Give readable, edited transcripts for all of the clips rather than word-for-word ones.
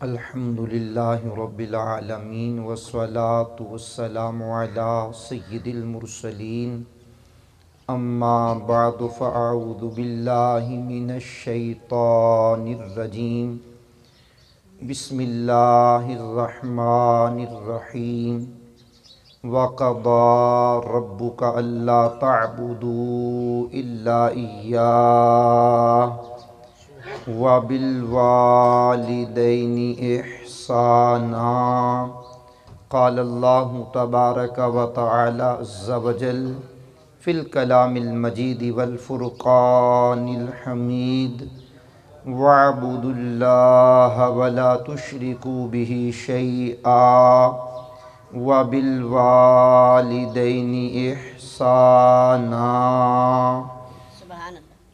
الحمدللہ رب العالمین والصلاة والسلام علی سید المرسلین اما بعد فاعوذ باللہ من الشیطان الرجیم بسم اللہ الرحمن الرحیم وَقَضَىٰ رَبُّكَ أَلَّا تَعْبُدُوا إِلَّا إِيَّاهُ وَبِالْوَالِدَيْنِ إِحْسَانًا قال اللہ تبارک و تعالی عز وجل فی الکلام المجید والفرقان الحمید وَاعْبُدُوا اللَّهَ وَلَا تُشْرِكُوا بِهِ شَيْئًا وَبِالْوَالِدَيْنِ إِحْسَانًا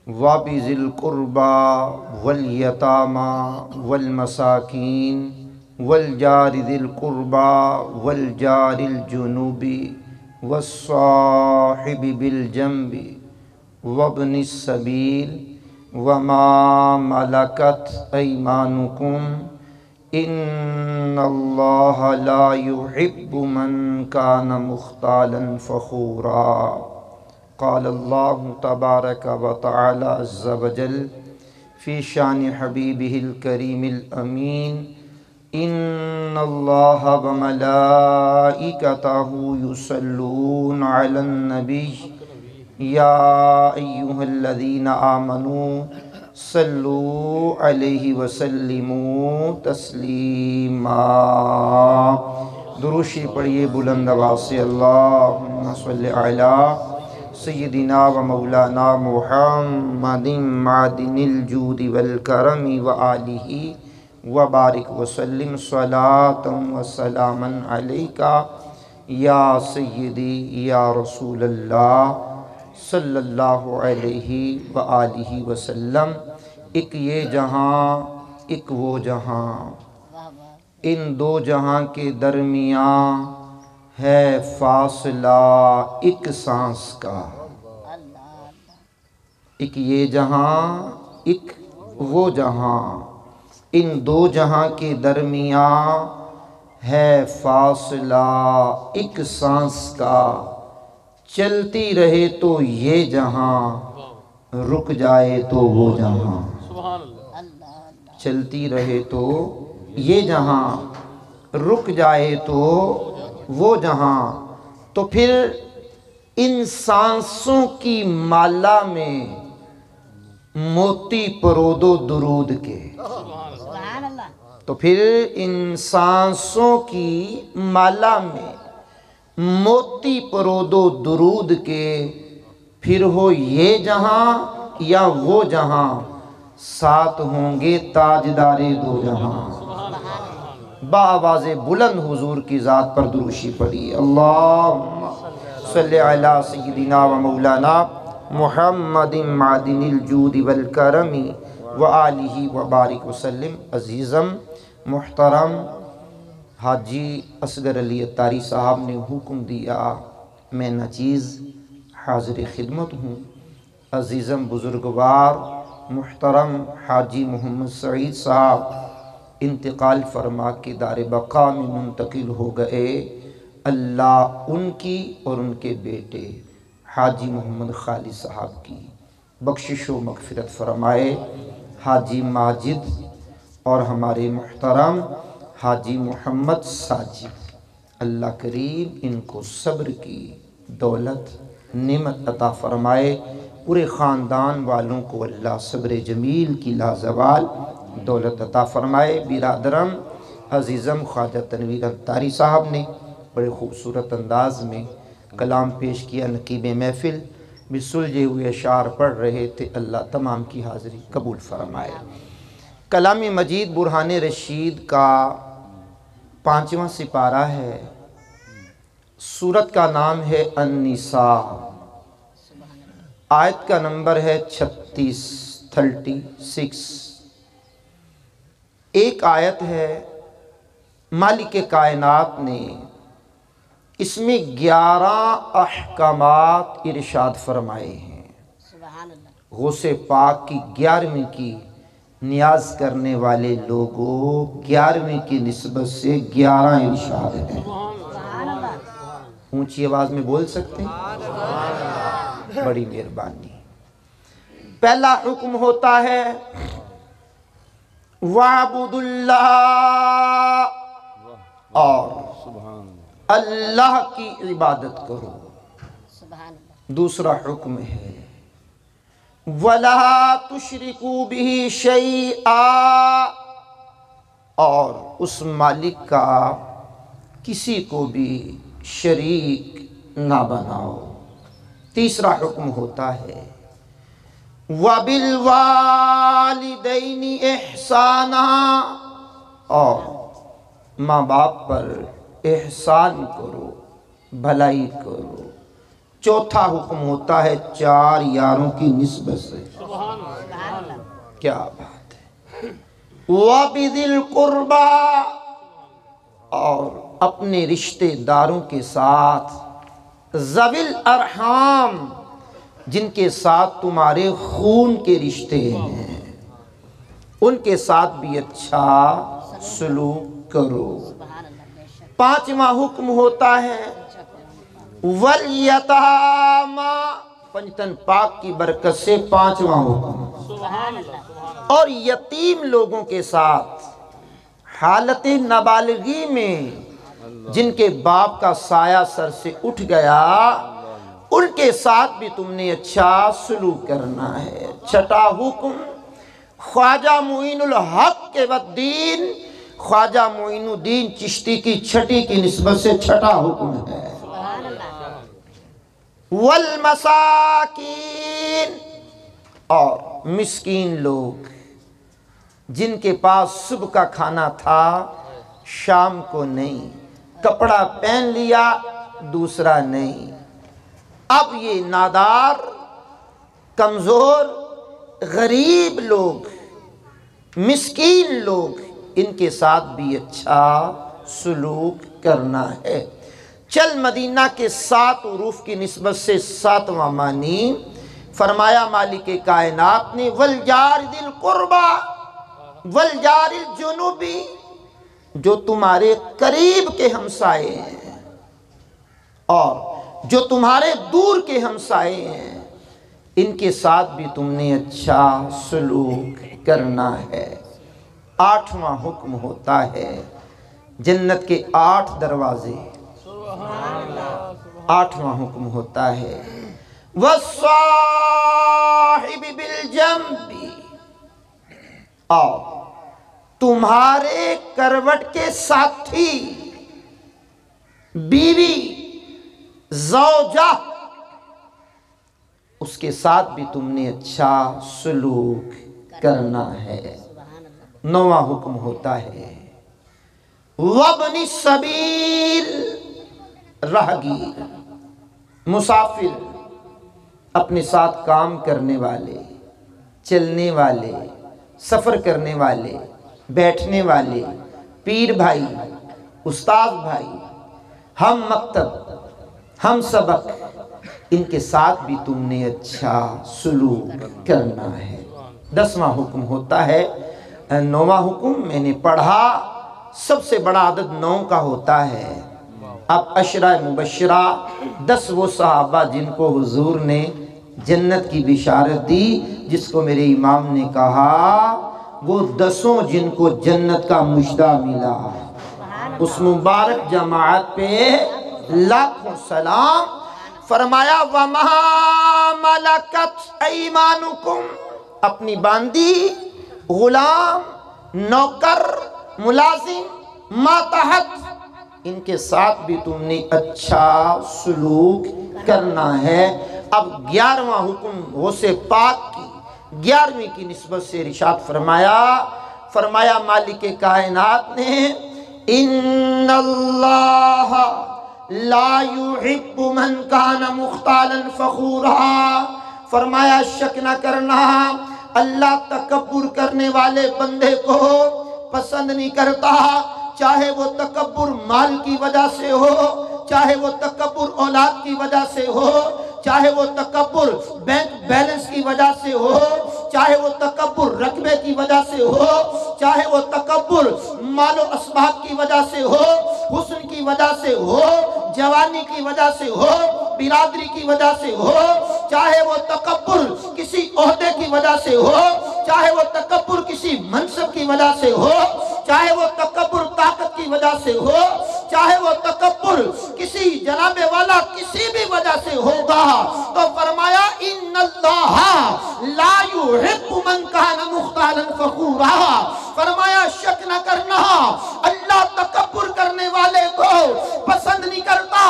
وَبِذِي الْقُرْبَى وَالْيَتَامَى وَالْمَسَاكِينِ وَالْجَارِ ذِي الْقُرْبَى وَالْجَارِ الْجُنُوبِ وَالصَّاحِبِ بِالْجَنبِ وَابْنِ السَّبِيلِ وَمَا مَلَكَتْ أَيْمَانُكُمْ إِنَّ اللَّهَ لَا يُحِبُّ مَنْ كَانَ مُخْتَالًا فَخُورًا قال اللہ تبارک و تعالی عز وجل فی شان حبیبہ الکریم الامین ان اللہ وملائکتہ یصلون علی النبی یا ایہا الذین آمنوا صلوا علیہ وسلموا تسلیما دروشی پڑھیے بلند آواز سے اللہم صلی علی سیدنا و مولانا محمد معدن الجود والکرم وآلہ وبارک وسلم صلاة و سلاما علیکہ یا سیدی یا رسول اللہ صلی اللہ علیہ وآلہ وسلم۔ ایک یہ جہاں ایک وہ جہاں، ان دو جہاں کے درمیان ہے فاصلہ ایک سانس کا۔ ایک یہ جہاں ایک وہ جہاں، ان دو جہاں کے درمیان ہے فاصلہ ایک سانس کا۔ چلتی رہے تو یہ جہاں، رک جائے تو وہ جہاں۔ چلتی رہے تو یہ جہاں، رک جائے تو وہ جہاں۔ تو پھر ان سانسوں کی مالا میں موتی پرو دو درود کے۔ تو پھر ان سانسوں کی مالا میں موتی پرو دو درود کے، پھر ہو یہ جہاں یا وہ جہاں، ساتھ ہوں گے تاجدار دو جہاں۔ با آواز بلند حضور کی ذات پر دروشی پڑھی اللہم صلی علی سیدنا و مولانا محمد معدن الجود والکرم وآلہ وبارک وسلم۔ عزیزم محترم حاجی اصغر علی اتاری صاحب نے حکم دیا، میں ناچیز حاضر خدمت ہوں۔ عزیزم بزرگوار محترم حاجی محمد سعید صاحب انتقال فرما کے دار بقا میں منتقل ہو گئے۔ اللہ ان کی اور ان کے بیٹے حاجی محمد خالد صاحب کی بخشش و مغفرت فرمائے۔ حاجی ماجد اور ہمارے محترم حاجی محمد ساجد، اللہ کریم ان کو صبر کی دولت نعمت عطا فرمائے۔ پورے خاندان والوں کو اللہ صبر جمیل کی لازوال دولت عطا فرمائے۔ برادرم عزیزم خواجہ تنویر اتاری صاحب نے بڑے خوبصورت انداز میں کلام پیش کیا۔ نقیب محفل بھی سلجھے ہوئے اشعار پڑھ رہے تھے، اللہ تمام کی حاضری قبول فرمائے۔ کلام مجید برہان رشید کا 5واں سپارہ ہے۔ سورت کا نام ہے النساء، آیت کا نمبر ہے 36۔ ایک آیت ہے مالک کائنات نے اس میں 11 احکامات ارشاد فرمائے ہیں۔ غوث پاک کی 11ویں کی نیاز کرنے والے لوگوں 11ویں کی نسبت سے 11 ارشاد ہیں۔ اونچی آواز میں بول سکتے ہیں؟ بڑی مہربانی۔ پہلا حکم ہوتا ہے وَاعْبُدُوا اللَّهَ، اور اللہ کی عبادت کرو۔ دوسرا حکم ہے وَلَا تُشْرِكُوا بِهِ شَيْئًا، اور اس مالک کا کسی کو بھی شریک نہ بناؤ۔ تیسرا حکم ہوتا ہے وَبِالْوَالِدَيْنِ إِحْسَانًا، اور ماں باپ پر احسان کرو، بھلائی کرو۔ چوتھا حکم ہوتا ہے 4 یاروں کی نسبت سے۔ کیا بات ہے۔ وَبِذِي الْقُرْبَى، اور اپنے رشتہ داروں کے ساتھ، ذوی الارحام، جن کے ساتھ تمہارے خون کے رشتے ہیں، ان کے ساتھ بھی اچھا سلوک کرو۔ پانچواں حکم ہوتا ہے وَالْيَتَامَى، پنجتن پاک کی برکت سے پانچواں حکم، اور یتیم لوگوں کے ساتھ حالت نابالغی میں جن کے باپ کا سایہ سر سے اٹھ گیا، ان کے ساتھ بھی تم نے اچھا سلوک کرنا ہے۔ چھٹا حکم خواجہ معین الحق کے والدین، خواجہ معین الدین چشتی کی چھٹی کی نسبت سے چھٹا حکم ہے والمساکین، اور مسکین لوگ جن کے پاس صبح کا کھانا تھا شام کو نہیں، کپڑا پہن لیا دوسرا نہیں، اب یہ نادار، کمزور، غریب لوگ، مسکین لوگ، ان کے ساتھ بھی اچھا سلوک کرنا ہے۔ چل مدینہ کے 7 حروف کی نسبت سے 7واں معنی فرمایا مالک کائنات نے والجار ذی القربى والجار الجنوبی، جو تمہارے قریب کے ہمسائے ہیں اور جو تمہارے دور کے ہمسائے ہیں، ان کے ساتھ بھی تم نے اچھا سلوک کرنا ہے۔ 8واں حکم ہوتا ہے جنت کے 8 دروازے، 8واں حکم ہوتا ہے وَالصَّاحِبِ بِالْجَنْبِ، اور تمہارے کروٹ کے ساتھی، بیوی، زوجہ، اس کے ساتھ بھی تم نے اچھا سلوک کرنا ہے۔ 9واں حکم ہوتا ہے وَابْنِ السَّبِيلِ، راہگیر، مسافر، اپنے ساتھ کام کرنے والے، چلنے والے، سفر کرنے والے، بیٹھنے والے، پیر بھائی، استاد بھائی، ہم مکتب، ہم سبق، ان کے ساتھ بھی تم نے اچھا سلوک کرنا ہے۔ 10واں حکم ہوتا ہے، 9واں حکم میں نے پڑھا، سب سے بڑا عدد 9 کا ہوتا ہے۔ اب عشرہ مبشرہ 10 وہ صحابہ جن کو حضور نے جنت کی بشارت دی، جس کو میرے امام نے کہا وہ 10 جن کو جنت کا مژدہ ملا، اس مبارک جماعت پہ لاکھوں سلام۔ فرمایا وَمَا مَلَكَتْ أَيْمَانُكُمْ، اپنی باندی، غلام، نوکر، ملازم، ماتحت، ان کے ساتھ بھی تم نے اچھا سلوک کرنا ہے۔ اب 11واں حکم غوث پاک کی 11ویں کی نسبت سے ارشاد فرمایا مالک کائنات نے ان اللہ لا يحب من کان مختالا فخورا، فرمایا شک نہ کرنا، اللہ تکبر کرنے والے بندے کو پسند نہیں کرتا، چاہے وہ تکبر مال کی وجہ سے ہو، چاہے وہ تکبر اولاد کی وجہ سے ہو، چاہے وہ تکبر بینک بیلنس کی وجہ سے ہو، چاہے وہ تکبر رقبے کی وجہ سے ہو، چاہے وہ تکبر مال و اسباب کی وجہ سے ہو، حسن کی وجہ سے ہو، جوانی کی وجہ سے ہو، برادری کی وجہ سے ہو، چاہے وہ تکبر کسی عہدے کی وجہ سے ہو، چاہے وہ تکبر کسی منصب کی وجہ سے ہو، چاہے وہ تکبر طاقت کی وجہ سے ہو، چاہے وہ تکبر کسی جناب والا کسی بھی وجہ سے ہوگا، تو فرمایا ان اللہ لا يحب من کان مختالا فخورا، فرمایا شک نہ کرنا اللہ تکبر کرنے والے کو پسند نہیں کرتا۔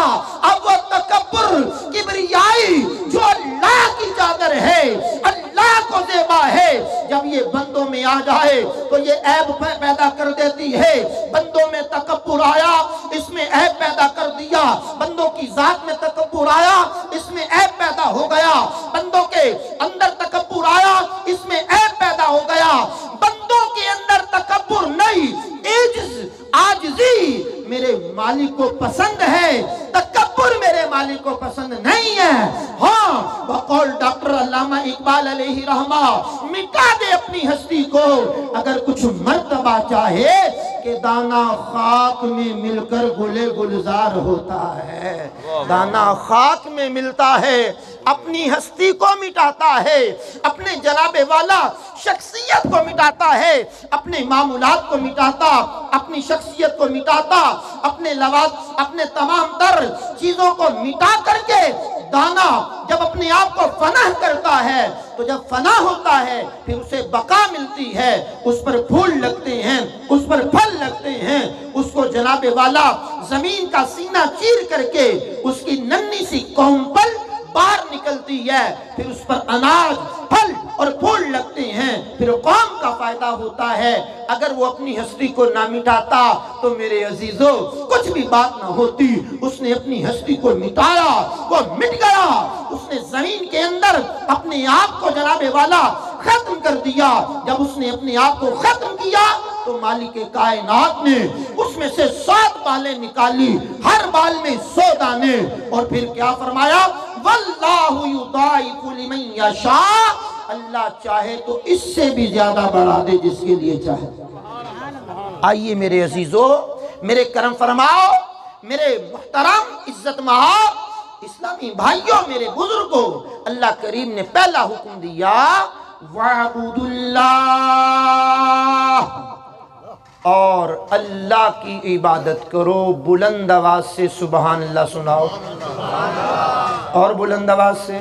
اب وہ تکبر کبریائی جو اللہ کی چادر ہے، اللہ کو زیبا ہے، جب یہ بندوں میں آ جائے تو یہ عیب پیدا کر دیتی ہے۔ بندوں میں تکبر آیا، اس میں عیب پیدا کر دیا، بندوں کی ذات میں تکبر آیا، اس میں عیب پیدا ہو گیا، بندوں کے اندر تکبر آیا، اس میں عیب پیدا ہو گیا۔ بندوں کے اندر تکبر نہیں، عاجزی میرے مالک کو پسند ہے، تکبر میرے مالک کو پسند نہیں ہے۔ ہاں بقول ڈاکٹر علامہ اقبال علیہ رحمہ، مٹا دے اپنی ہستی کو اگر کچھ مرتبہ چاہے کہ دانا خاک میں مل کر گلے گلزار ہوتا ہے۔ دانا خاک میں ملتا ہے، اپنی ہستی کو مٹاتا ہے، اپنے جناب والا شخصیت کو مٹاتا ہے، اپنے معمولات کو مٹاتا، اپنی شخصیت کو مٹاتا، اپنے لواز اپنے تمام تر چیزوں کو مٹا کر کے دانا جب اپنے آپ کو فنا کرتا ہے تو جب فنا ہوتا ہے پھر اسے بقا ملتی ہے، اس پر پھول لگتے ہیں، اس پر پھل لگتے ہیں، اس کو جناب والا زمین کا سینہ چیر کر کے اس کی ننھی سی کومپل باہر نکلتی ہے، پھر اس پر اناج پھل اور پھول لگتے ہیں، پھر قوم کا فائدہ ہوتا ہے۔ اگر وہ اپنی ہستی کو نہ مٹاتا تو میرے عزیزوں کچھ بھی بات نہ ہوتی۔ اس نے اپنی ہستی کو مٹایا، وہ مٹ گیا، اس نے زمین کے اندر اپنے آپ کو جناب والا ختم کر دیا۔ جب اس نے اپنے آپ کو ختم کیا تو مالک کائنات نے اس میں سے 7 بالیں نکالی، ہر بال میں 100 دانے، اور پھر کیا فرمایا؟ واللہ یضاعف لمن یشاء، اللہ چاہے تو اس سے بھی زیادہ بڑھا دے جس کے لیے چاہے۔ آئیے میرے عزیزو، میرے کرم فرماؤ، میرے محترم عزت مآب اسلامی بھائیوں، میرے بزرگوں، اللہ کریم نے پہلا حکم دیا وَاعْبُدُوا اللَّهَ، اور اللہ کی عبادت کرو۔ بلند آواز سے سبحان اللہ سناؤ، اور بلند آواز سے۔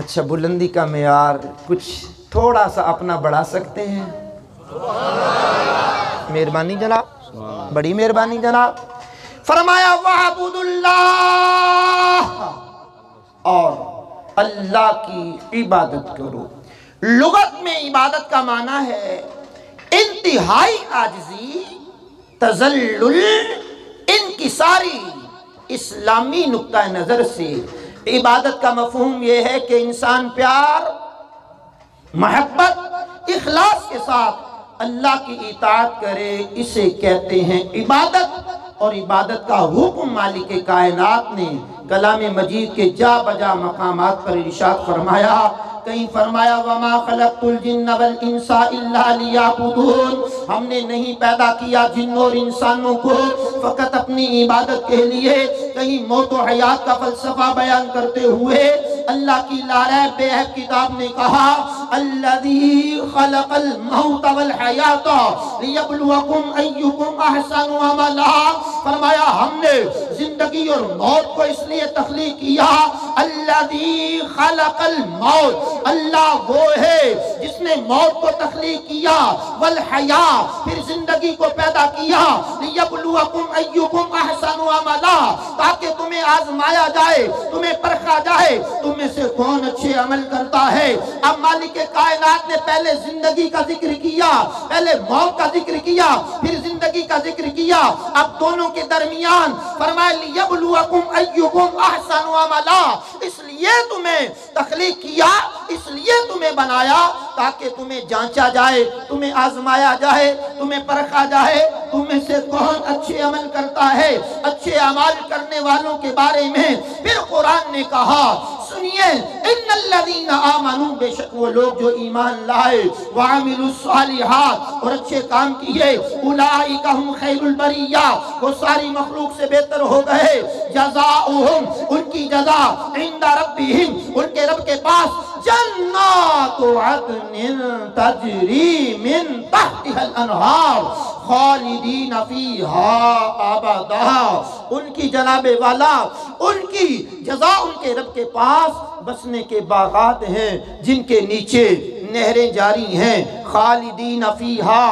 اچھا، بلندی کا معیار کچھ تھوڑا سا اپنا بڑھا سکتے ہیں؟ مہربانی جناب، بڑی مہربانی جناب۔ فرمایا وَاعْبُدُوا اللَّهَ، اور اللہ کی عبادت کرو۔ لغت میں عبادت کا معنی ہے انتہائی عاجزی، تذلل، انکساری۔ اسلامی نقطہ نظر سے عبادت کا مفہوم یہ ہے کہ انسان پیار، محبت، اخلاص کے ساتھ اللہ کی اطاعت کرے، اسے کہتے ہیں عبادت۔ اور عبادت کا حکم مالک کائنات نے کلام مجید کے جا بجا مقامات پر ارشاد فرمایا۔ کہیں فرمایا وَمَا خَلَقْتُ الْجِنَّ وَالْإِنسَ إِلَّا لِيَعْبُدُونَ، ہم نے نہیں پیدا کیا جنوں اور انسانوں کو فقط اپنی عبادت کے لیے۔ کہیں موت و حیات کا فلسفہ بیان کرتے ہوئے اللہ کی لاریب بے عیب کتاب نے کہا الَّذِي خَلَقَ الْمَوْتَ وَالْحَيَاةَ لِيَبْلُوَكُمْ أَيُّكُمْ أَحْسَنُ عَمَلًا، فرمایا ہم نے زندگی اور موت کو اس لیے تخلیق کیا۔ الَّذِي خَلَقَ الْمَوْتَ، اللہ وہ ہے جس نے موت کو تخلیق کیا، والحیاء، پھر زندگی کو پیدا کیا، لیبلوکم ایکم احسن عملا، تاکہ تمہیں آزمایا جائے، تمہیں پرکھا جائے تم میں سے کون اچھے عمل کرتا ہے۔ اب مالک کائنات نے پہلے زندگی کا ذکر کیا، پہلے موت کا ذکر کیا، پھر زندگی کا ذکر کیا، اب دونوں کے درمیان فرمایا لیبلوکم ایکم احسن عملا، اس لیے تمہیں تخلیق کیا، اس لیے تمہیں بنایا تاکہ تمہیں جانچا جائے، تمہیں آزمایا جائے، تمہیں میں پرکھا جائے تم میں سے کون اچھے عمل کرتا ہے، اچھے اعمال کرنے والوں کے بارے میں پھر قرآن نے کہا سنیے ان الذین آمنوا، بے شک وہ لوگ جو ایمان لائے، وعملوا الصالحات اور اچھے کام کیے، اولئک هم خیر البریہ وہ ساری مخلوق سے بہتر ہو گئے، جزاؤہم ان کی جزا عند ربہم ان کے رب کے پاس جنات عدن تجری من تحتها الانہار خالدین فیہا ابدا، ان کی جناب والا ان کی جزا ان کے رب کے پاس بسنے کے باغات ہیں جن کے نیچے نہریں جاری ہیں، خالدین فیہا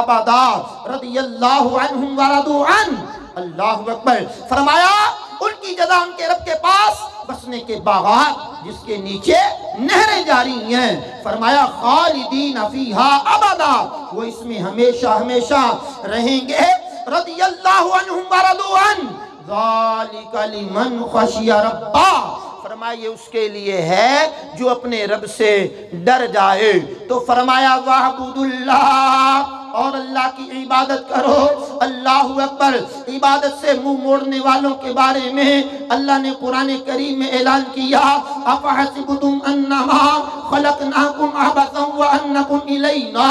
ابدا رضی اللہ عنہم ورضوا عنہ، اللہ اکبر، فرمایا ان کی جزا ان کے رب کے پاس بسنے کے باغات جس کے نیچے نہریں جاری ہیں، فرمایا خالدین فیہا ابدا وہ اس میں ہمیشہ ہمیشہ رہیں گے، رضی اللہ عنہم ورضوا عنہ، ذالک لمن خشی ربہ، فرمایا یہ اس کے لیے ہے جو اپنے رب سے ڈر جائے، تو فرمایا وَاعْبُدُوا اللَّهَ اور اللہ کی عبادت کرو، اللہ اکبر، عبادت سے منہ موڑنے والوں کے بارے میں اللہ نے قرآن کریم میں اعلان کیا افحسبتم انما خلقناکم عبثا وانکم الینا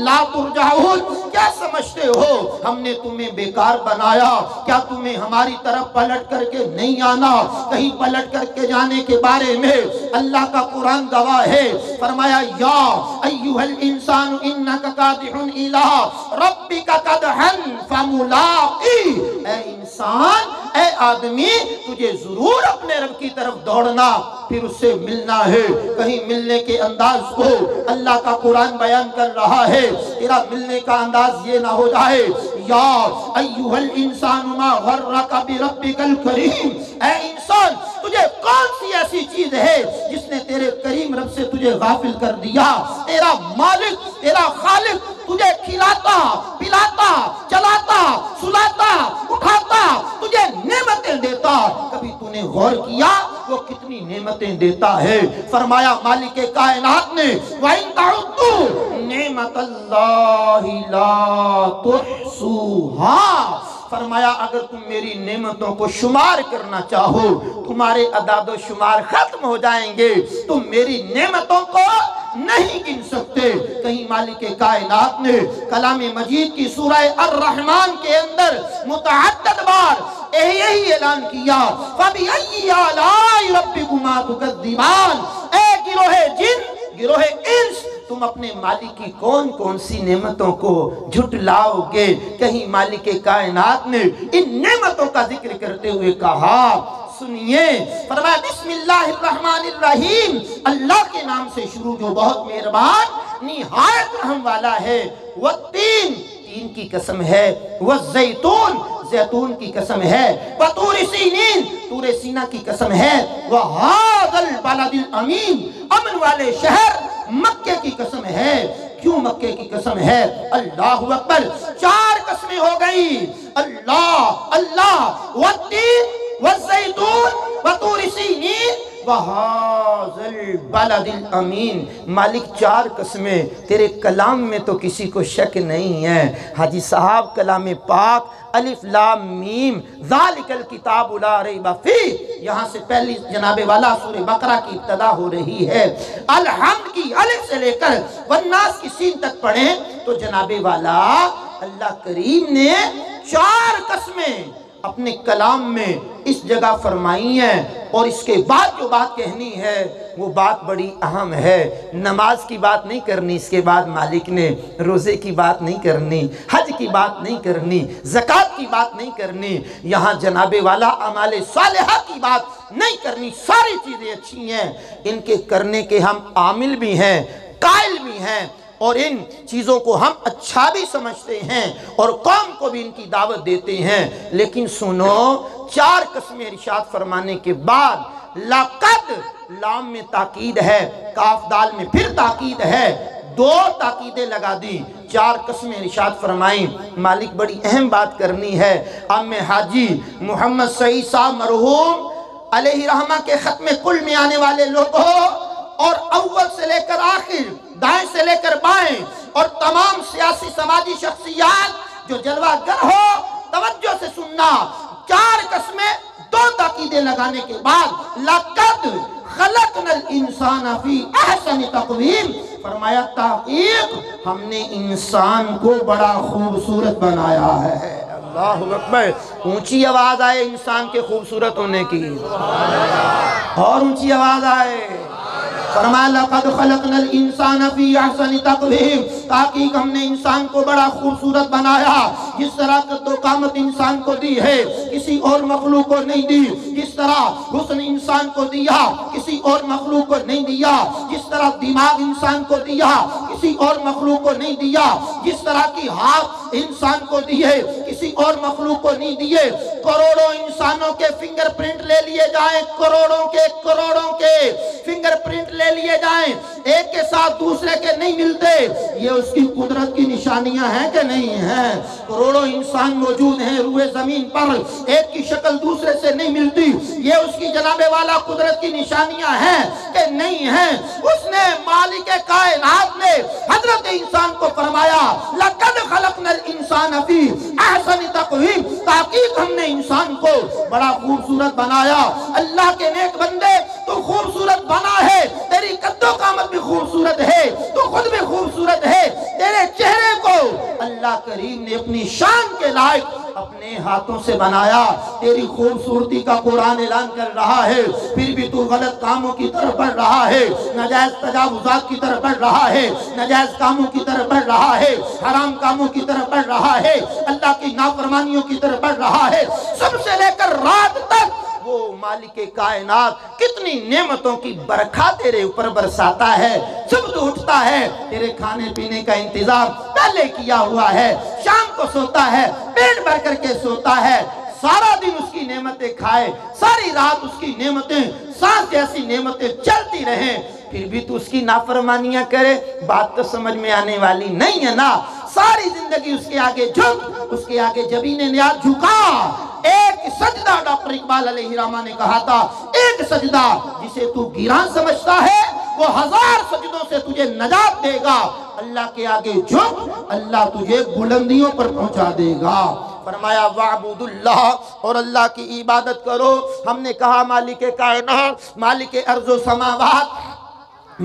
لا ترجعون، کیا سمجھتے ہو ہم نے تمہیں بیکار بنایا، کیا تمہیں ہماری طرف پلٹ کر کے نہیں آنا، کہیں پلٹ کر کے جانے کے بارے میں اللہ کا قرآن گواہ ہے، فرمایا یا ایھا الانسان انک کادح ربک قدحا فملاقی، اے انسان، اے آدمی، تجھے ضرور اپنے رب کی طرف دوڑنا پھر اس سے ملنا ہے، کہیں ملنے کے انداز کو اللہ کا قرآن بیان کر رہا ہے، تیرا ملنے کا انداز یہ نہ ہو جائے یا ایھا الانسان ما غرک بربک الکریم، اے انسان تجھے کون سی ایسی چیز ہے جس نے تیرے کریم رب سے تجھے غافل کر دیا، تیرا مالک تیرا خالق تجھے کھلاتا پلاتا چلاتا سلاتا اٹھاتا تجھے نعمتیں دیتا، کبھی تو نے غور کیا وہ کتنی نعمتیں دیتا ہے، فرمایا مالک کائنات نے وَإِن تَعُدُّوا نِعْمَتَ اللَّهِ لَا تُحْصُوهَا، فرمایا اگر تم میری نعمتوں کو شمار کرنا چاہو تمہارے اعداد و شمار ختم ہو جائیں گے، تم میری نعمتوں کو نہیں گن سکتے۔ کہیں مالک کائنات نے کلام مجید کی سورہ الرحمن کے اندر متعدد بار یہی اعلان کیا فَبِأَيِّ آلَاءِ رَبِّكُمَا تُكَذِّبَانِ، اے گروہ جن گروہ انس، تم اپنے مالک کی کون کون سی نعمتوں کو جھٹلاؤ گے؟ کہیں مالک کائنات نے ان نعمتوں کا ذکر کرتے ہوئے کہا سنیے، فرمایا بسم اللہ الرحمن الرحیم، اللہ کے نام سے شروع جو بہت مہربان نہایت رحم والا ہے، والتین، تین کی قسم ہے، والزیتون، زیتون کی قسم ہے، وطور سینین، طور سینہ کی قسم ہے، وہذا البلد الامین، امن والے شہر مکے کی قسم ہے۔ کیوں مکے کی قسم ہے؟ اللہ اکبر، چار قسمیں ہو گئی، اللہ اللہ، والتین والزیتون وطور سینین وہذا البلد الامین، مالک چار قسمیں تیرے کلام میں تو کسی کو شک نہیں ہے۔ حاجی صاحب کلام پاک الف لام میم ذالک الکتاب لا ریب فیہ، یہاں سے پہلی جناب والا سورہ بقرہ کی ابتدا ہو رہی ہے، الحمد کی الف سے لے کر والناس کی سین تک پڑھیں تو جناب والا اللہ کریم نے چار قسمیں اپنے کلام میں اس جگہ فرمائی ہیں، اور اس کے بعد جو بات کہنی ہے وہ بات بڑی اہم ہے۔ نماز کی بات نہیں کرنی، اس کے بعد مالک نے روزے کی بات نہیں کرنی، حج کی بات نہیں کرنی، زکوٰۃ کی بات نہیں کرنی، یہاں جناب والا اعمال صالحہ کی بات نہیں کرنی، ساری چیزیں اچھی ہیں، ان کے کرنے کے ہم عامل بھی ہیں، قائل بھی ہیں، اور ان چیزوں کو ہم اچھا بھی سمجھتے ہیں اور قوم کو بھی ان کی دعوت دیتے ہیں، لیکن سنو چار قسمیں ارشاد فرمانے کے بعد لقد، لام میں تاکید ہے، کاف دال میں پھر تاکید ہے، دو تاکیدیں لگا دی، چار قسمیں ارشاد فرمائیں۔ مالک بڑی اہم بات کرنی ہے، ام حاجی محمد سعید صاحب مرحوم علیہ رحمہ کے ختم کل میں آنے والے لوگوں، اور اول سے لے کر آخر، دائیں سے لے کر بائیں، اور تمام سیاسی سماجی شخص شخصیات جو جلوہ گر ہو، توجہ سے سننا، 4 قسمیں 2 تاکیدیں لگانے کے بعد لَقَدْ خَلَقْنَا الْإِنسَانَ فِي أَحْسَنِ تَقْوِيمٍ، فرمایا تحقیق ہم نے انسان کو بڑا خوبصورت بنایا ہے۔ اللہ اکبر، اونچی آواز آئے انسان کے خوبصورت ہونے کی، اور اونچی آواز آئے، فرمایا لَقَدْ خَلَقْنَا الْإِنسَانَ فِي أَحْسَنِ تَقْوِيمٍ، تاکہ ہم نے انسان کو بڑا خوبصورت بنایا۔ جس طرح قد و قامت انسان کو دی ہے کسی اور مخلوق کو نہیں دی، جس طرح حسن انسان کو دیا کسی اور مخلوق کو نہیں دیا، جس طرح دماغ انسان کو دیا کسی اور مخلوق کو نہیں دیا، جس طرح کی ہاتھ انسان کو دیے کسی اور مخلوق کو نہیں دیے۔ کروڑوں انسانوں کے فنگر پرنٹ لے لیے جائیں، کروڑوں کے فنگر پرنٹ لے لیے جائیں، ایک کے ساتھ دوسرے کے نہیں ملتے، یہ اس کی قدرت کی نشانیاں ہیں کہ نہیں ہیں؟ کروڑوں انسان موجود ہیں روئے زمین پر، ایک کی شکل دوسرے سے نہیں ملتی، یہ اس کی جناب والا قدرت کی نشانیاں ہیں کہ نہیں ہیں؟ اس نے مالک کائنات نے حضرت انسان کو فرمایا لَقَدْ خَلَقْنَا الْإِنسَانَ فِي أَحْسَنِ تَقْوِيمٍ، تحقیق ہم نے انسان کو بڑا خوبصورت بنایا۔ اللہ کے نیک بندے، تو خوبصورت بنا ہے، تیری قد و قامت بھی خوبصورت ہے، تو خود بھی خوبصورت ہے، تیرے چہرے کو اللہ کریم نے اپنی شان کے لائق اپنے ہاتھوں سے بنایا۔ تیری خوبصورتی کا قرآن اعلان کر رہا ہے، پھر بھی تو غلط کاموں کی طرف بڑھ رہا ہے، ناجائز تجاوزات کی طرف بڑھ رہا ہے، ناجائز کاموں کی طرف بڑھ رہا ہے، حرام کاموں کی طرف بڑھ رہا ہے، اللہ کی نافرمانیوں کی طرف بڑھ رہا ہے۔ صبح سے لے کر رات تک وہ مالک کائنات کتنی نعمتوں کی برکھا تیرے اوپر برساتا ہے۔ جب تو اٹھتا ہے تیرے کھانے پینے کا انتظام پہلے کیا ہوا ہے، شام کو سوتا ہے پیٹ بھر کر کے سوتا ہے، سارا دن اس کی نعمتیں کھائے، ساری رات اس کی نعمتیں، سانس جیسی نعمتیں چلتی رہیں، پھر بھی تو اس کی نافرمانیاں کرے، بات تو سمجھ میں آنے والی نہیں ہے نا۔ ساری زندگی اس کے آگے جھک، اس کے آگے جبین نیاز جھکا۔ ایک سجدہ ڈاکٹر اقبال علیہ الرحمہ نے کہا تھا، ایک سجدہ جسے تو گیران سمجھتا ہے وہ 1000 سجدوں سے تجھے نجات دے گا۔ اللہ کے آگے جھک، اللہ تجھے بلندیوں پر پہنچا دے گا۔ فرمایا وَعْبُدُ اللَّهَ، اور اللہ کی عبادت کرو۔ ہم نے کہا مالک کائنات، مالک ارض و سماوات،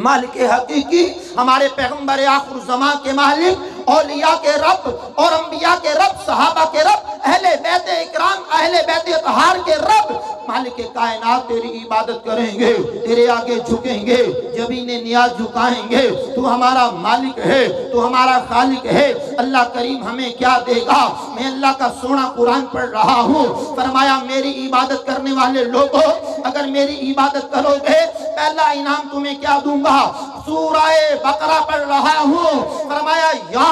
مالک حقیقی، ہمارے پیغمبر آخر زمان کے مالک، اولیاء کے رب اور انبیاء کے رب، صحابہ کے رب، اہل بیت اکرام، اہل بیت اطہار کے رب، مالک کائنات تیری عبادت کریں گے، تیرے آگے جھکیں گے، جبین نیاز جھکائیں گے۔ تو ہمارا مالک ہے، تو ہمارا خالق ہے۔ اللہ کریم ہمیں کیا دے گا؟ میں اللہ کا سونا قرآن پڑھ رہا ہوں، فرمایا میری عبادت کرنے والے لوگوں، اگر میری عبادت کرو گے پہلا انعام تمہیں کیا دوں گا؟ سورہ بقرہ پڑھ رہا ہوں، فرمایا یا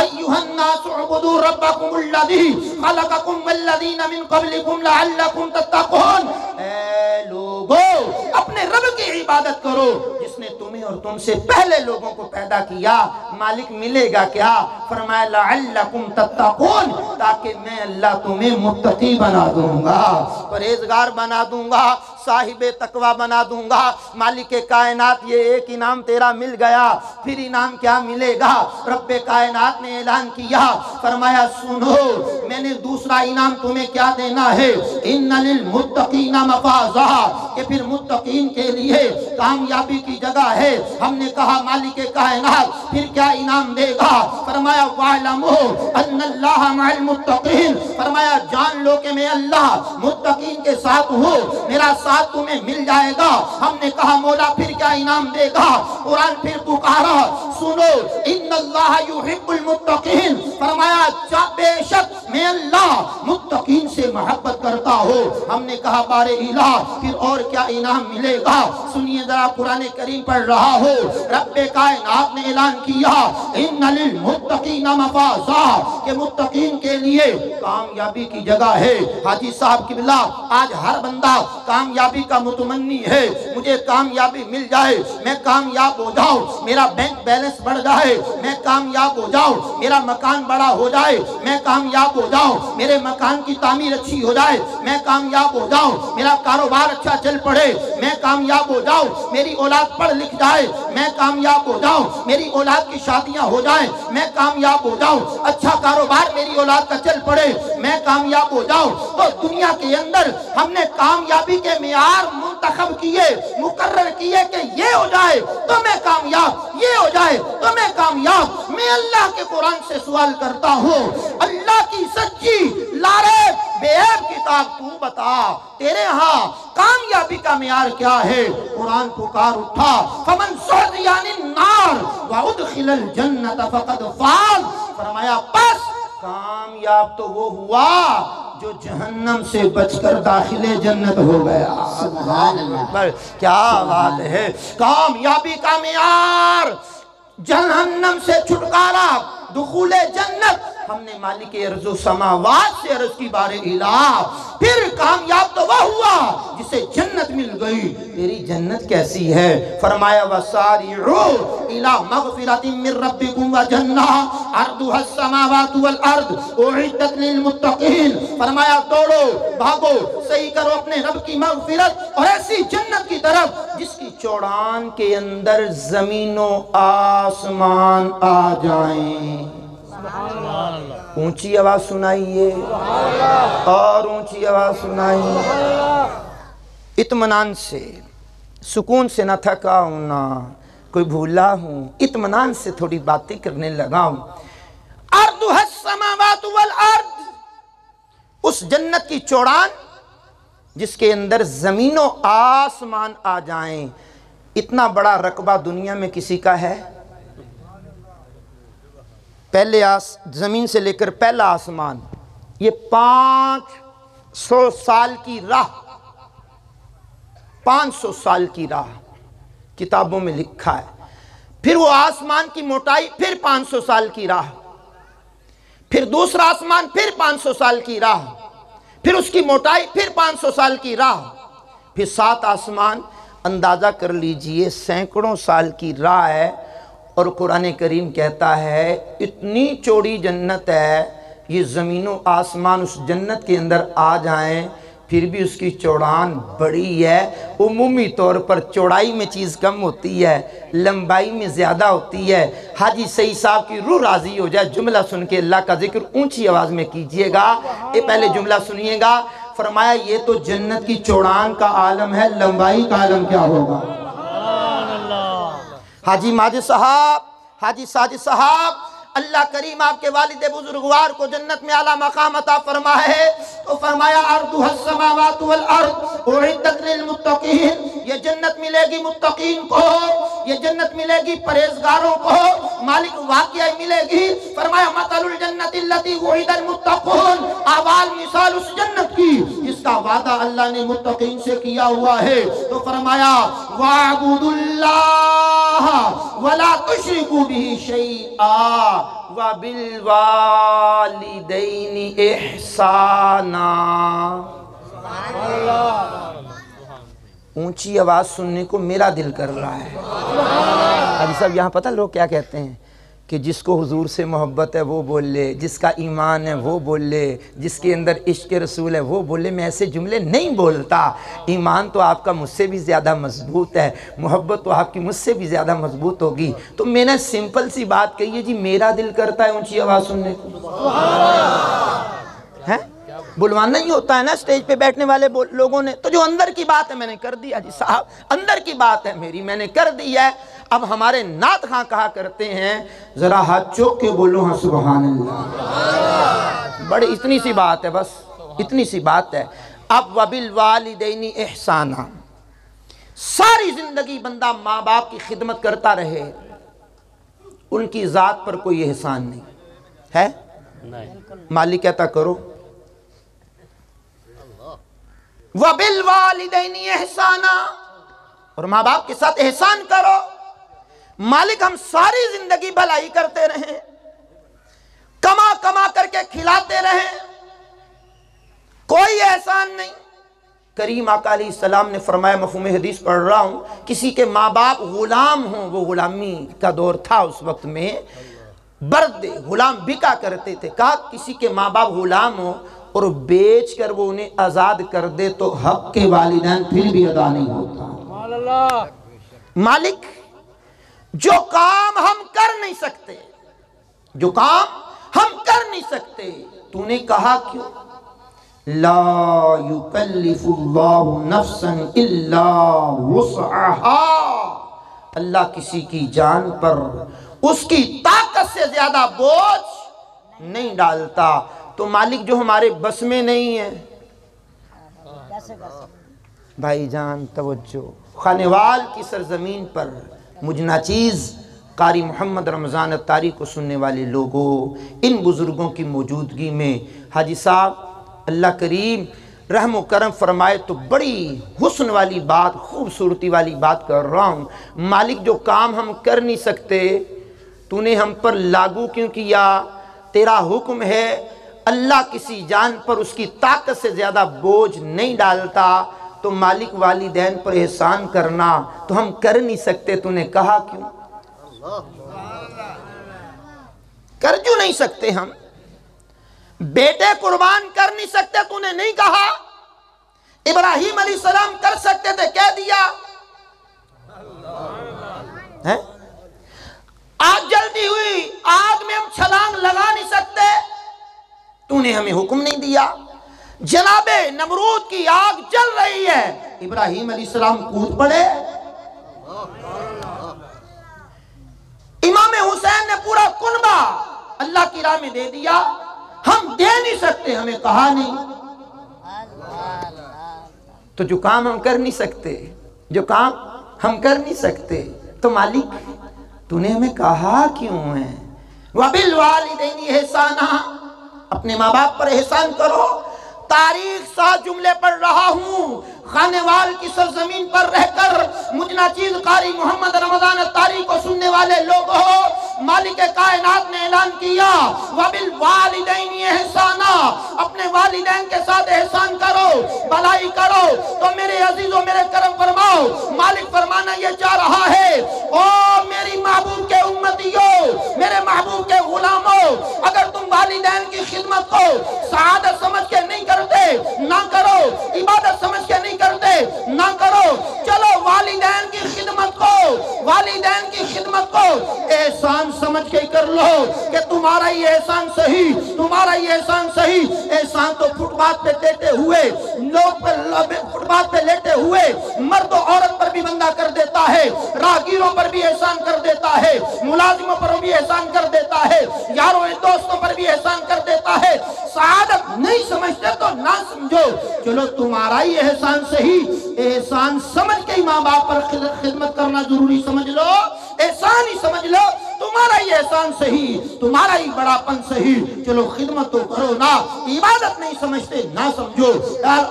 ایھا الناس اعبدوا ربکم الذی خلقکم والذین من قبلکم لعلکم تتقون، اے لوگو اپنے رب کی عبادت کرو جس نے تمہیں اور تم سے پہلے لوگوں کو پیدا کیا۔ مالک ملے گا کیا؟ فرمایا لعلکم تتقون، تاکہ میں اللہ تمہیں متقی بنا دوں گا، پرہیزگار بنا دوں گا، صاحب تقوی بنا دوں گا۔ مالک کائنات یہ ایک انعام تیرا مل گیا، پھر انعام کیا ملے گا؟ رب کائنات نے اعلان کیا، فرمایا سنو میں نے دوسرا انعام تمہیں کیا دینا ہے، ان للمتقین مفازا، کہ پھر متقین کے لیے کامیابی کی جگہ ہے۔ ہم نے کہا مالک کائنات پھر کیا انعام دے گا؟ فرمایا وَاعْلَمُوا أَنَّ اللَّهَ مَعَ الْمُتَّقِينَ، فرمایا جان لو کہ میں اللہ متقین کے ساتھ ہوں، میرا ساتھ تمہیں مل جائے گا۔ ہم نے کہا مولا پھر کیا انعام دے گا؟ قرآن پھر پکارا، سنو ان اللہ یحب المتقین، فرمایا بے شک میں اللہ متقین سے محبت کرتا ہوں۔ ہم نے کہا بار الہ پھر اور کیا انعام ملے گا؟ سنیے ذرا قرآن کریم پڑھ رہا ہو، رب کائنات نے اعلان کیا ان للمتقین مفازا، کہ متقین کے لیے کامیابی کی جگہ ہے۔ حاجی صاحب قبلہ آج ہر بندہ کامیابی کا متمنی ہے، مجھے کامیابی مل جائے، میں کامیاب ہو جاؤں، میرا بینک بیلنس بڑھ جائے، میں کامیاب ہو جاؤں، میرا مکان بڑا ہو جائے میں کامیاب ہو جاؤں، میرے مکان کی تعمیر اچھی ہو جائے میں کامیاب ہو جاؤں، میرا کاروبار اچھا چل پڑے میں کامیاب ہو جاؤں، میری اولاد پڑھ لکھ جائے میں کامیاب ہو جاؤں، میری اولاد کی شادیاں ہو جائیں میں کامیاب ہو جاؤں، اچھا کاروبار میری اولاد کا چل پڑے میں کامیاب ہو جاؤں۔ تو دنیا کے اندر ہم نے کامیابی کے معیار منتخب کیے، مقرر کیے کہ یہ ہو جائے تو میں کامیاب، یہ ہو جائے تو میں کامیاب۔ میں اللہ کے قرآن سے سوال کرتا ہوں، اللہ کی سچی لاریب بے عیب کتاب تو بتا، تیرے ہاں کامیابی کا معیار کیا ہے؟ قرآن پکار اٹھا، فمن زحزح عن النار وادخل الجنۃ فقد فاز، فرمایا بس کامیاب تو وہ ہوا جو جہنم سے بچ کر داخل جنت ہو گیا۔ سبحان اللہ، کیا بات ہے! کامیابی کا معیار جہنم سے چھٹکارا، دخول جنت۔ ہم نے مالک ارض و سماوات سے عرض کی بار الہ، پھر کامیاب تو وہ ہوا جسے جنت مل گئی۔ تیری جنت کیسی ہے؟ فرمایا وَسَارِعُوا إِلَىٰ مَغْفِرَةٍ مِّن رَّبِّكُمْ وَجَنَّةٍ عَرْضُهَا السَّمَاوَاتُ وَالْأَرْضُ أُعِدَّتْ لِلْمُتَّقِينَ، فرمایا دوڑو بھاگو صحیح کرو اپنے رب کی مغفرت اور ایسی جنت کی طرف جس کی چوڑان کے اندر زمین و آسمان آ جائیں۔ اونچی آواز سنائیے اور اونچی آواز سنائیے۔ اطمینان سے، سکون سے، نہ تھکا ہوں نہ کوئی بھولا ہوں، اطمینان سے تھوڑی باتیں کرنے لگا ہوں۔ ارضها السماوات والارض، اس جنت کی چوڑان جس کے اندر زمین و آسمان آ جائیں۔ اتنا بڑا رقبہ دنیا میں کسی کا ہے؟ پہلے زمین سے لے کر پہلا آسمان، یہ 500 سال کی راہ، 500 سال کی راہ کتابوں میں لکھا ہے۔ پھر وہ آسمان کی موٹائی، پھر 500 سال کی راہ، پھر دوسرا آسمان، پھر 500 سال کی راہ، پھر اس کی موٹائی، پھر 500 سال کی راہ، پھر 7 آسمان، اندازہ کر لیجئے سینکڑوں سال کی راہ ہے۔ اور قرآن کریم کہتا ہے اتنی چوڑی جنت ہے، یہ زمین و آسمان اس جنت کے اندر آ جائیں پھر بھی اس کی چوڑان بڑی ہے۔ عمومی طور پر چوڑائی میں چیز کم ہوتی ہے، لمبائی میں زیادہ ہوتی ہے۔ حاجی سعید صاحب کی روح راضی ہو جائے، جملہ سن کے اللہ کا ذکر اونچی آواز میں کیجئے گا۔ یہ پہلے جملہ سنیے گا، فرمایا یہ تو جنت کی چوڑان کا عالم ہے، لمبائی کا عالم کیا ہوگا؟ حاجی ماجد صاحب، حاجی ساجد صاحب، اللہ کریم آپ کے والد بزرگوار کو جنت میں اعلیٰ مقام عطا فرمائے تو فرمایا ارضها السماوات والارض اعدت للمتقین، یہ جنت ملے گی متقین کو، یہ جنت ملے گی پرہیزگاروں کو۔ مالک واقعہ ملے گی، فرمایا مثل الجنت التي وعد المتقون، احوال مثال اس جنت کی جس کا وعدہ اللہ نے متقین سے کیا ہوا ہے۔ تو فرمایا وَاعْبُدُوا اللَّهَ وَلَا تُشْرِكُوا بِهِ شَيْئًا وَبِالْوَالِدَيْنِ احسانا۔ اونچی آواز سننے کو میرا دل کر رہا ہے۔ حاجی صاحب یہاں پتہ لوگ کیا کہتے ہیں کہ جس کو حضور سے محبت ہے وہ بول لے، جس کا ایمان ہے وہ بول لے، جس کے اندر عشق رسول ہے وہ بول لے۔ میں ایسے جملے نہیں بولتا۔ ایمان تو آپ کا مجھ سے بھی زیادہ مضبوط ہے، محبت تو آپ کی مجھ سے بھی زیادہ مضبوط ہوگی۔ تو میں نے سمپل سی بات کہی ہے جی، میرا دل کرتا ہے اونچی آواز سننے کو۔ ہے بلوانا ہی ہوتا ہے نا سٹیج پہ بیٹھنے والے لوگوں نے، تو جو اندر کی بات ہے میں نے کر دیا جی صاحب، اندر کی بات ہے میری میں نے کر دی ہے۔ اب ہمارے نعت خواں کہا کرتے ہیں ذرا ہاتھ چوک کے بولو ہاں سبحان اللہ۔ بڑی اتنی سی بات ہے، بس اتنی سی بات ہے۔ اب وَبِالْوَالِدَيْنِ احسانا، ساری زندگی بندہ ماں باپ کی خدمت کرتا رہے، ان کی ذات پر کوئی احسان نہیں ہے؟ مالک کہتا کرو وَبِالْوَالِدَيْنِ احسانا، اور ماں باپ کے ساتھ احسان کرو۔ مالک ہم ساری زندگی بھلائی کرتے رہیں، کما کما کر کے کھلاتے رہیں، کوئی احسان نہیں۔ کریم آقا علیہ السلام نے فرمایا، مفہوم حدیث پڑھ رہا ہوں، کسی کے ماں باپ غلام ہوں، وہ غلامی کا دور تھا اس وقت میں، برد غلام بکا کرتے تھے. کہا کسی کے ماں باپ غلام ہو اور بیچ کر وہ انہیں آزاد کر دے تو حق کے والدین پھر بھی ادا نہیں ہوتا. مالک جو کام ہم کر نہیں سکتے، جو کام ہم کر نہیں سکتے، تو نے کہا کیوں؟ لا یکلف اللہ نفسا الا وسعها. اللہ کسی کی جان پر اس کی طاقت سے زیادہ بوجھ نہیں ڈالتا. تو مالک جو ہمارے بس میں نہیں ہے. بھائی جان توجہ، خانوال کی سرزمین پر مجھ ناچیز قاری محمد رمضان اتاری کو سننے والے لوگوں، ان بزرگوں کی موجودگی میں حاجی صاحب اللہ کریم رحم و کرم فرمائے تو بڑی حسن والی بات، خوبصورتی والی بات کر رہا ہوں. مالک جو کام ہم کر نہیں سکتے تو نے ہم پر لاگو کیوں کیا؟ تیرا حکم ہے اللہ کسی جان پر اس کی طاقت سے زیادہ بوجھ نہیں ڈالتا. تو مالک والدین پر احسان کرنا تو ہم کر نہیں سکتے، تو نے کہا کیوں؟ کر جو نہیں سکتے ہم؟ بیٹے قربان کر نہیں سکتے، تو نے نہیں کہا؟ ابراہیم علیہ السلام کر سکتے تھے، کہہ دیا. آگ جلدی ہوئی، آگ میں ہم چھلانگ لگا نہیں سکتے، تو نے ہمیں حکم نہیں دیا. جناب نمرود کی آگ جل رہی ہے، ابراہیم علیہ السلام کود پڑے. امام حسین نے پورا کنبہ اللہ کی راہ میں دے دیا. ہم دے نہیں سکتے، ہمیں کہا نہیں. تو جو کام ہم کر نہیں سکتے، جو کام ہم کر نہیں سکتے، تو مالک تو نے ہمیں کہا کیوں ہے؟ وَبِالْوَالِدَيْنِ احسانا، اپنے ماں باپ پر احسان کرو. تاریخ ساتھ جملے پڑھ رہا ہوں. خانوال کی سرزمین پر رہ کر مجھ ناچیز قاری محمد رمضان اتاری کو سننے والے لوگوں، مالک کائنات نے اعلان کیا وَبِالْوَالِدَيْنِ احسانا، اپنے والدین کے ساتھ احسان کرو، بھلائی کرو. تو میرے عزیزوں میرے کرم فرماؤ، مالک فرمانا یہ چاہ رہا ہے او میری محبوب کے امتیوں، میرے محبوب کے غلاموں، اگر تم والدین کی خدمت کو سعادت سمجھ کے نہیں کرتے نہ کرو، عبادت سمجھ کے نہیں کرتے نہ کرو. چلو والدین کی خدمت کو احسان سمجھ کے کر لو کہ تمہارا یہ احسان صحیح، تمہارا یہ احسان صحیح. احسان تو فٹ پاتھ پہ لیٹے ہوئے لوگ پر، فٹ پاتھ پہ لیٹے ہوئے مرد و عورت پر بھی بندہ کر دیتا ہے، راہگیروں پر بھی احسان کر دیتا ہے، ملازموں پر بھی احسان کر دیتا ہے، یاروں دوستوں پر بھی احسان کر دیتا ہے. سعادت نہیں سمجھتے تو نہ سمجھو. چلو تمہارا ہی احسان صحیح، احسان سمجھ کے ماں باپ پر خدمت کرنا ضروری سمجھ لو، احسان ہی سمجھ لو. تمہارا ہی احسان صحیح، تمہارا ہی بڑا پن صحیح. چلو خدمت تو کرو نا. عبادت نہیں سمجھتے نہ سمجھو،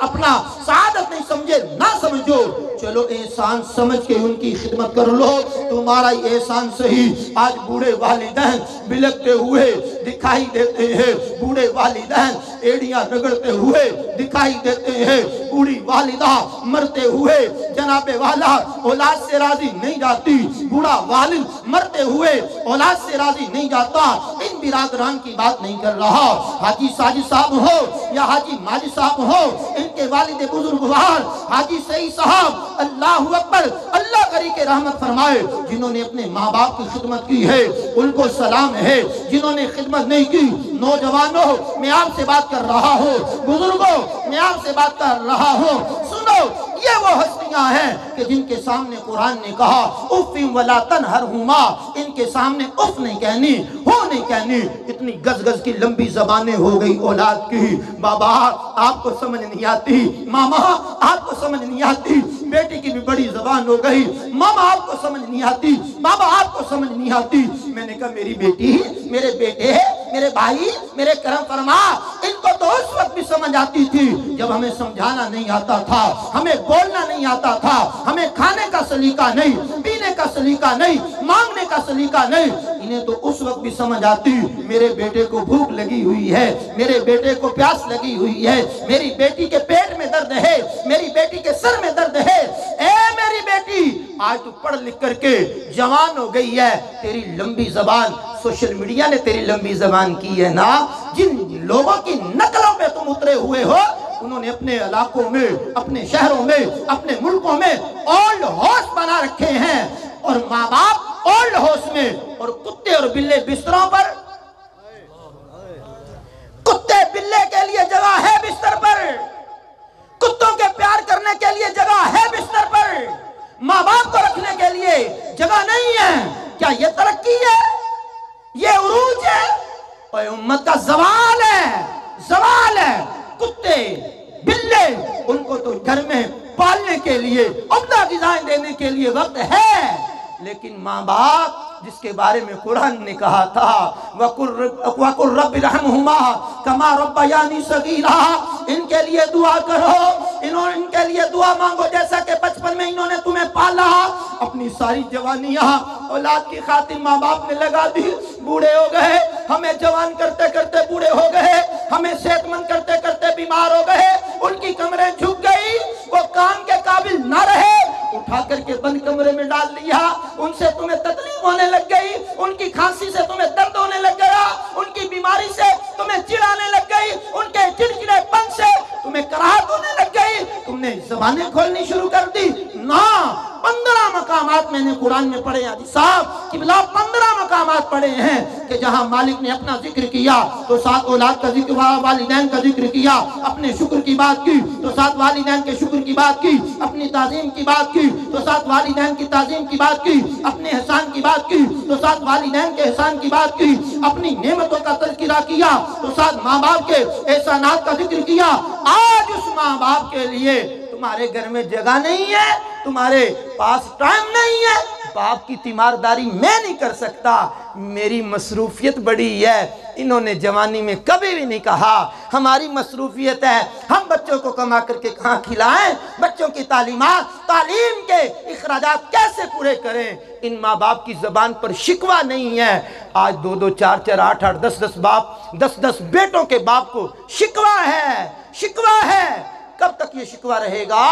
اپنا سعادت نہیں سمجھے نہ سمجھو. چلو احسان سمجھ کے ان کی خدمت کر لو، تمہارا ہی احسان صحیح. آج بوڑھے والدین بلکتے ہوئے دکھائی دیتے ہیں، بوڑھے والدین ایڑیاں رگڑتے ہوئے دکھائی دیتے ہیں، بوڑھی والدہ مرتے ہوئے جناب والا اولاد سے راضی نہیں جاتی، بوڑھا والد مرتے ہوئے اولاد سے راضی نہیں جاتا. ان برادران کی بات نہیں کر رہا. حاجی ساجد صاحب ہو یا حاجی ماجد صاحب ہو، ان کے والد بزرگوار حاجی سعید صاحب، اللہ اکبر، اللہ کری کے رحمت فرمائے، جنہوں نے اپنے ماں باپ کی خدمت کی ہے ان کو سلام ہے. جنہوں نے خدمت نہیں کی، نوجوانوں میں آپ سے بات کر رہا ہوں، بزرگوں میں آپ سے بات کر رہا ہوں، سنو یہ وہ ہستیاں ہیں کہ جن کے سامنے قرآن نے کہا اف ولا تنہرہما، ان کے سامنے اف نہیں کہنی، ہو نہیں کہنی. اتنی گز گز کی لمبی زبانیں ہو گئی اولاد کی. بابا آپ کو سمجھ نہیں آتی، ماما آپ کو سمجھ نہیں آتی، بیٹی کی بھی بڑی زبان ہو گئی، ماما آپ کو سمجھ نہیں آتی، بابا آپ کو سمجھ نہیں آتی. میں نے کہا میری بیٹی، میرے بیٹے، میرے بھائی، میرے کرم فرما، ان کو تو اس وقت بھی سمجھ آتی تھی جب ہمیں سمجھانا نہیں آتا تھا، ہمیں بولنا نہیں آتا تھا، ہمیں کھانے کا سلیقہ نہیں، پینے کا سلیقہ نہیں، مانگنے کا سلیقہ نہیں. انہیں تو اس وقت بھی سمجھ آتی میرے بیٹے کو بھوک لگی ہوئی ہے، میرے بیٹے کو پیاس لگی ہوئی ہے، میری بیٹی کے پیٹ میں درد ہے، میری بیٹی کے سر میں درد ہے. اے میری بیٹی آج تو پڑھ لکھ کر کے جوان ہو گئی ہے، تیری لمبی زبان سوشل میڈیا نے تیری لمبی زبان کی ہے نا، جن لوگوں کی نقلوں پہ تم اترے ہوئے ہو انہوں نے اپنے علاقوں میں، اپنے شہروں میں، اپنے ملکوں میں اولڈ ہاؤس بنا رکھے ہیں، اور ماں باپ اولڈ ہاؤس میں، اور کتے اور بلے بستروں پر۔ کتے بلے کے لیے جگہ ہے بستر پر، کتوں کے پیار کرنے کے لیے جگہ ہے بستر پر، ماں باپ کو رکھنے کے لیے جگہ نہیں ہے۔ کیا یہ ترقی ہے؟ یہ عروج ہے؟ اور امت کا زوال ہے، زوال ہے۔ کتے بلے ان کو تو گھر میں پالنے کے لیے، عمدہ غذائیں دینے کے لیے وقت ہے، لیکن ماں باپ جس کے بارے میں قرآن نے کہا تھا وَقُلْ رَبِّ رَحْمْهُمَا كَمَا رَبَّيَانِي صَغِيرًا، ان کے لیے دعا کرو، ان کے لیے دعا مانگو جیسا کہ بچپن میں انہوں نے تمہیں پالا۔ اپنی ساری جوانیاں اولاد کی خاطر ماں باپ نے لگا دی، بوڑھے ہو گئے، ہمیں جوان کرتے کرتے بوڑھے ہو گئے، ہمیں صحت مند کرتے کرتے بیمار ہو گئے، ان کی کمریں جھک گئی، وہ کام کے قابل نہ رہے، اٹھا کر کے بند کمرے میں ڈال لیا، ان سے تمہیں تکلیف ہونے لگ گئی، ان کی کھانسی سے تمہیں درد ہونے لگ گیا، ان کی بیماری سے تمہیں چڑھانے لگ گئی، ان کے چڑچڑے پن سے تمہیں کراہت ہونے لگ گئی، تم نے زبانیں کھولنی شروع کر دی۔ نہ 15 مقامات میں نے قرآن میں پڑھے ہیں صاحب، قبلہ 15 مقامات پڑھے ہیں کہ جہاں مالک نے اپنا ذکر کیا تو ساتھ اولاد کا ذکر، والدین کا ذکر کیا، اپنے شکر کی بات کی تو ساتھ والدین کے شکر کی بات کی، اپنی تعظیم کی بات کی تو ساتھ والدین کی تعظیم کی بات کی، اپنے احسان کی بات کی تو ساتھ والدین کے احسان کی بات کی، اپنی نعمتوں کا تذکرہ کیا تو ساتھ ماں باپ کے احسانات کا ذکر کیا۔ آج اس ماں باپ کے لیے تمہارے گھر میں جگہ نہیں ہے، تمہارے پاس ٹائم نہیں ہے، باپ کی تیمارداری میں نہیں کر سکتا، میری مصروفیت بڑی ہے۔ انہوں نے جوانی میں کبھی بھی نہیں کہا ہماری مصروفیت ہے، ہم بچوں کو کما کر کے کہاں کھلائیں، بچوں کی تعلیم کے اخراجات کیسے پورے کریں۔ ان ماں باپ کی زبان پر شکوہ نہیں ہے۔ آج 2 4 4 8 8 10 باپ، 10 بیٹوں کے باپ کو شکوہ ہے، شکوہ ہے۔ کب تک یہ شکوہ رہے گا؟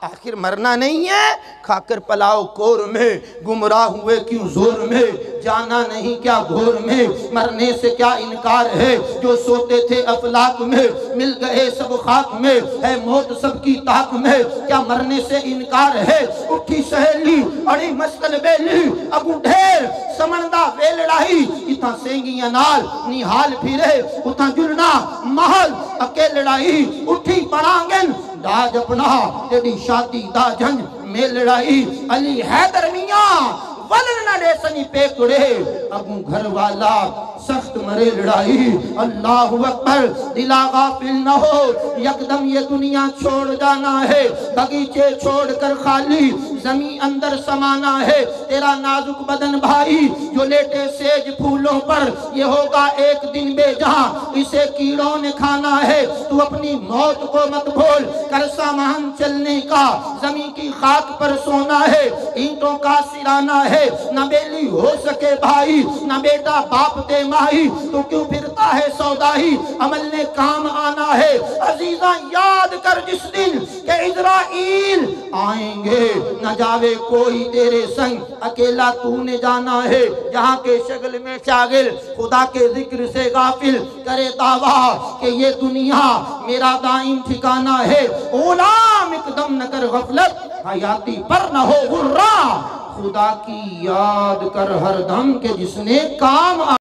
آخر مرنا نہیں ہے، کھا کر پلاؤ کور میں، گمراہ ہوئے کیوں زور میں، جانا نہیں کیا گھور میں، مرنے سے کیا انکار ہے، جو سوتے تھے افلاک میں مل گئے سب خاک میں، ہے موت سب کی طاق میں، کیا مرنے سے انکار ہے۔ اٹھی سہیلی اڑی مسکل بیلی، ابو ڈھیر سمندہ ویلڑائی، اتھا سینگیاں نال نحال پھرے، اتھا جلنا محل اکیلڑائی، اٹھی پڑانگن داج اپنا تیری شادی دا جنج میں لڑائی، علی حیدر میاں ولن نہ دے سنی پیکڑے، ابو گھر والا سخت مرے لڑائی۔ اللہ اکبر، دلا غافل نہ ہو، یکدم یہ دنیا چھوڑ جانا ہے، بغیچے چھوڑ کر خالی زمین اندر سمانا ہے، تیرا نازک بدن بھائی جو لیٹے سیج پھولوں پر، یہ ہوگا ایک دن بے جہاں، اسے کیڑوں نے کھانا ہے، تو اپنی موت کو مت بھول کر سامان چلنے کا، زمین کی خاک پر سونا ہے، اینٹوں کا سرانا ہے، نہ بیلی ہو سکے بھائی، نہ بیٹا باپ دے مائی، تو کیوں پھرتا ہے سودائی، عمل نے کام آنا ہے۔ عزیزاں یاد کر جس دن کہ عزرائیل آئیں گے، نہ جاوے کوئی تیرے سنگ، اکیلا تو نے جانا ہے، جہاں کے شغل میں شاغل، خدا کے ذکر سے غافل، کرے دعویٰ کہ یہ دنیا میرا دائم ٹھکانہ ہے۔ غلام اقدم نہ کر غفلت، حیاتی پر نہ ہو غرہ، خدا کی یاد کر ہر دم کہ جس نے کام